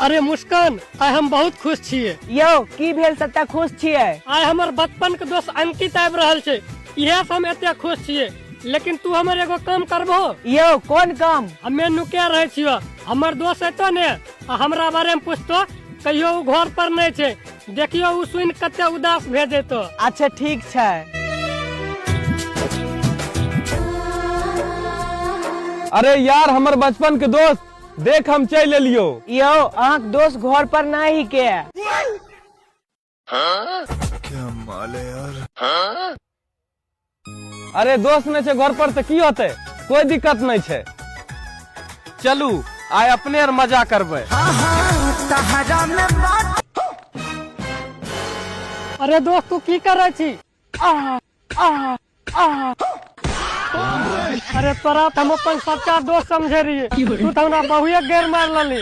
अरे मुस्कान, आइ हम बहुत खुश छियै। यो की भेल सत्ता खुश छियै? आइ हमर बचपन के दोस्त अंकित आबि रहल छै, इहे से हम एते खुश छियै। लेकिन तू हमर एगो काम करबो? यो कोन काम? हमे नुके रहे छियो, हमर दोस्त एतो ने आ हमरा बारे में पूछतो, कहियो उ घर पर नहीं छै, देखियो उ सुन कते उदास भे जेतो। अच्छा ठीक छै। अरे यार हमर बचपन के दोस्त देख हम चल एलियो। यो अहाँक दोस्त घर पर नहीं के? क्या माल है यार। अरे दोस्त नहीं छे घर पर तो की होते, कोई दिक्कत नहीं छे। चलू आइ अपने और मजा करबे। अरे दोस्त तू की करे छी? अरे तोरा तो हम अपन सच्चा दोस्त समझे रहिए, तू तो हमरा बहुए गैर मार लली।